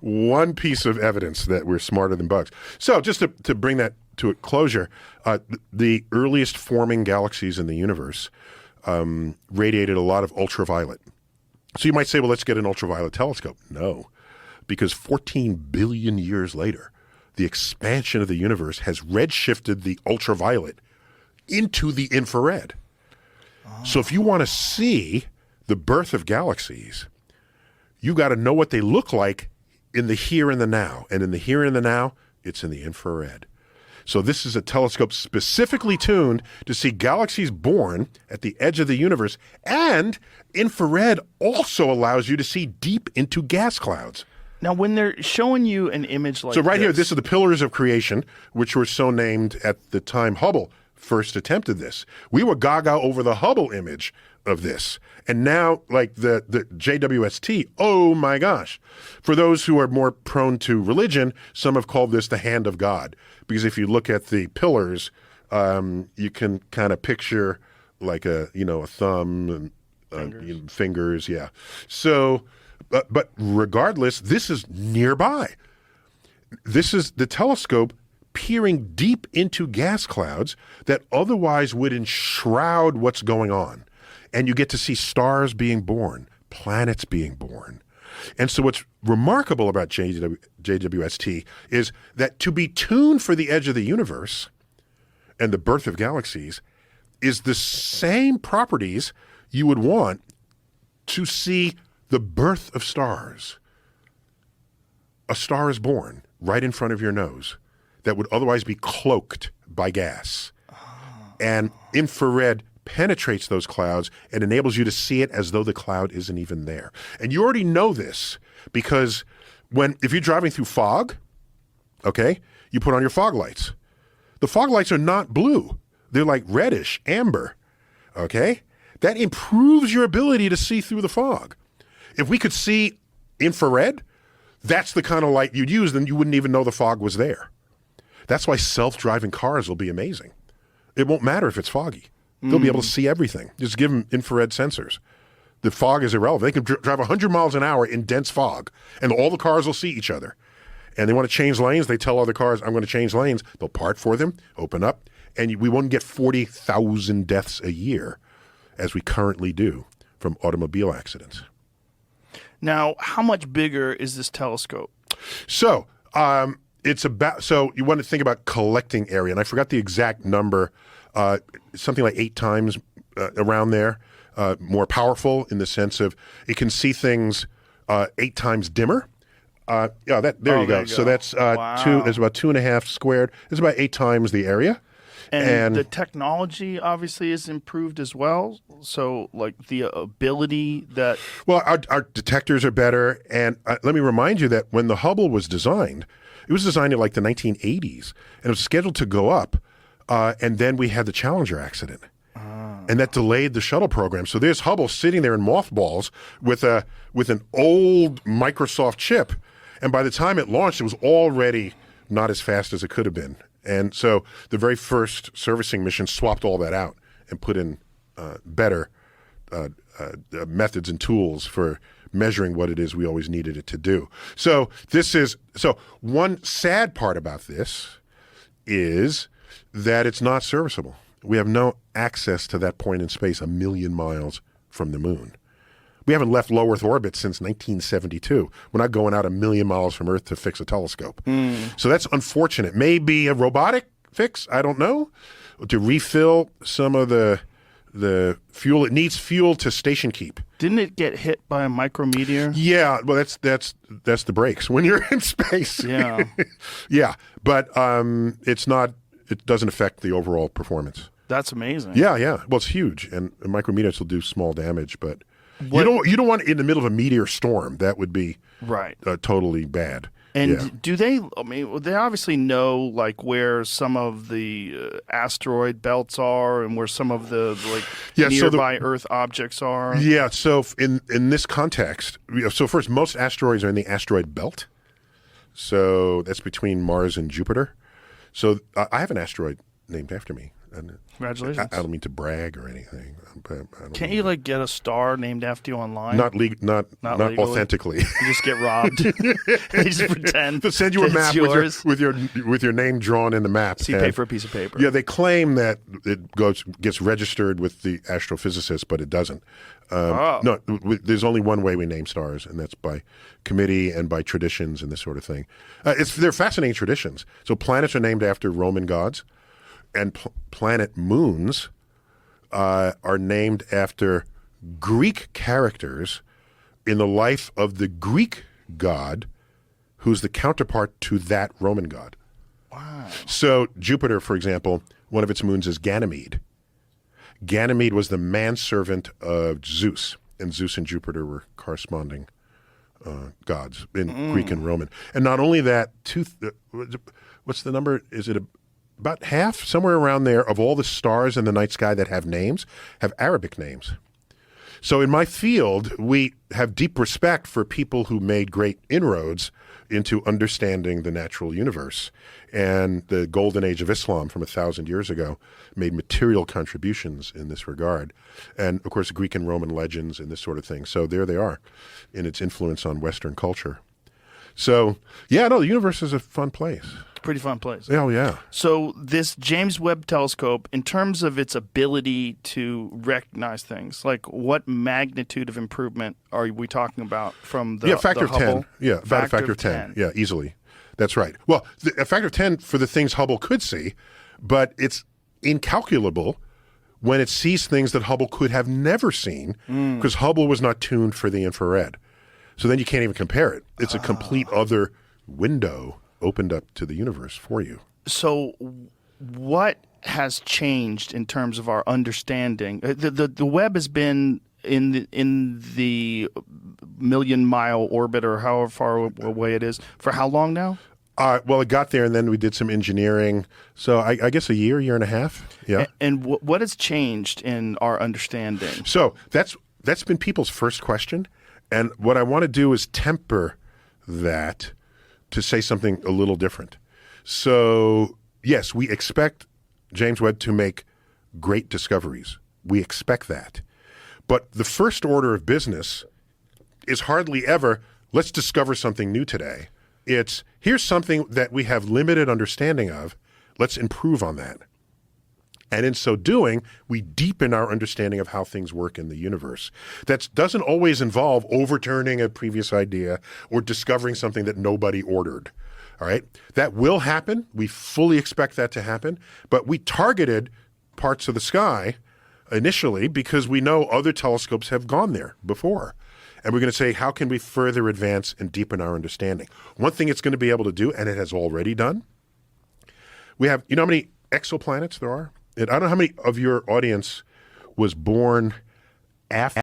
one piece of evidence that we're smarter than bugs. So just to bring that to a closure, the earliest forming galaxies in the universe radiated a lot of ultraviolet. So you might say, well, let's get an ultraviolet telescope. No, because 14 billion years later, the expansion of the universe has redshifted the ultraviolet into the infrared. Oh. So if you want to see the birth of galaxies, you got to know what they look like in the here and the now. And in the here and the now, it's in the infrared. So this is a telescope specifically tuned to see galaxies born at the edge of the universe. And infrared also allows you to see deep into gas clouds. Now, when they're showing you an image like this. So right here, this is the pillars of creation, which were so named at the time Hubble first attempted this. We were gaga over the Hubble image of this. And now, like the JWST, oh my gosh. For those who are more prone to religion, some have called this the hand of God. Because if you look at the pillars, you can kind of picture like a thumb and fingers, yeah. So, but regardless, this is nearby. This is the telescope peering deep into gas clouds that otherwise would enshroud what's going on. And you get to see stars being born, planets being born. And so what's remarkable about JWST is that to be tuned for the edge of the universe and the birth of galaxies is the same properties you would want to see the birth of stars. A star is born right in front of your nose that would otherwise be cloaked by gas. And infrared penetrates those clouds and enables you to see it as though the cloud isn't even there. And you already know this because if you're driving through fog, okay, you put on your fog lights. The fog lights are not blue. They're like reddish, amber, okay? That improves your ability to see through the fog. If we could see infrared, that's the kind of light you'd use, then you wouldn't even know the fog was there. That's why self-driving cars will be amazing. It won't matter if it's foggy. They'll be able to see everything. Just give them infrared sensors. The fog is irrelevant. They can drive 100 miles an hour in dense fog, and all the cars will see each other. And they want to change lanes. They tell other cars, I'm going to change lanes. They'll part for them, open up, and we won't get 40,000 deaths a year, as we currently do, from automobile accidents. Now, how much bigger is this telescope? So, so you want to think about collecting area, and I forgot the exact number, something like 8 times around there, more powerful in the sense of it can see things 8 times dimmer. There you go. So that's wow. There's about 2.5 squared. It's about 8 times the area. And the technology obviously is improved as well. So like the ability that... Well, our detectors are better. And let me remind you that when the Hubble was designed, it was designed in like the 1980s. And it was scheduled to go up. And then we had the Challenger accident. And that delayed the shuttle program. So there's Hubble sitting there in mothballs with an old Microsoft chip. And by the time it launched, it was already not as fast as it could have been. And so the very first servicing mission swapped all that out and put in better methods and tools for measuring what it is we always needed it to do. So one sad part about this is that it's not serviceable. We have no access to that point in space 1 million miles from the moon. We haven't left low Earth orbit since 1972. We're not going out 1 million miles from Earth to fix a telescope. So that's unfortunate. Maybe a robotic fix, I don't know, to refill some of the fuel. It needs fuel to station keep. Didn't it get hit by a micrometeor? Yeah, well, that's the brakes when you're in space. Yeah. Yeah, but it's not. It doesn't affect the overall performance. That's amazing. Yeah. Well, it's huge, and micrometers will do small damage, but you don't want it in the middle of a meteor storm. That would be right. Totally bad. And do they? I mean, they obviously know like where some of the asteroid belts are and where some of the nearby Earth objects are. Yeah. So in this context, so first, most asteroids are in the asteroid belt. So that's between Mars and Jupiter. So I have an asteroid named after me. Congratulations. I don't mean to brag or anything. Can't you like get a star named after you online? Not authentically. You just get robbed. They just pretend. They'll send you a map with your name drawn in the map. So you pay for a piece of paper. Yeah, they claim that it gets registered with the astrophysicist, but it doesn't. No, there's only one way we name stars, and that's by committee and by traditions and this sort of thing. They're fascinating traditions. So planets are named after Roman gods, and planet moons are named after Greek characters in the life of the Greek god, who's the counterpart to that Roman god. Wow. So Jupiter, for example, one of its moons is Ganymede. Ganymede was the manservant of Zeus, and Zeus and Jupiter were corresponding gods in Greek and Roman. And not only that, what's the number? Is it about half, somewhere around there, of all the stars in the night sky that have names have Arabic names. So in my field, we have deep respect for people who made great inroads into understanding the natural universe. And the golden age of Islam from 1,000 years ago made material contributions in this regard. And, of course, Greek and Roman legends and this sort of thing. So there they are in its influence on Western culture. So, yeah, no, the universe is a fun place. Pretty fun place. Oh, yeah. So this James Webb Telescope, in terms of its ability to recognize things, like what magnitude of improvement are we talking about from the factor of Hubble? 10. Yeah, about a factor of 10. Yeah, easily. That's right. Well, a factor of 10 for the things Hubble could see, but it's incalculable when it sees things that Hubble could have never seen because Hubble was not tuned for the infrared. So then you can't even compare it. It's a complete other window opened up to the universe for you. So what has changed in terms of our understanding? The Webb has been in the million-mile orbit, or however far away it is, for how long now? Well, it got there, and then we did some engineering. So I guess a year and a half. Yeah. And what has changed in our understanding? So that's been people's first question. And what I want to do is temper that to say something a little different. So, yes, we expect James Webb to make great discoveries. We expect that. But the first order of business is hardly ever, let's discover something new today. It's, here's something that we have limited understanding of. Let's improve on that. And in so doing, we deepen our understanding of how things work in the universe. That doesn't always involve overturning a previous idea or discovering something that nobody ordered. All right? That will happen. We fully expect that to happen. But we targeted parts of the sky initially because we know other telescopes have gone there before. And we're going to say, how can we further advance and deepen our understanding? One thing it's going to be able to do, and it has already done, we have, you know how many exoplanets there are? I don't know how many of your audience was born after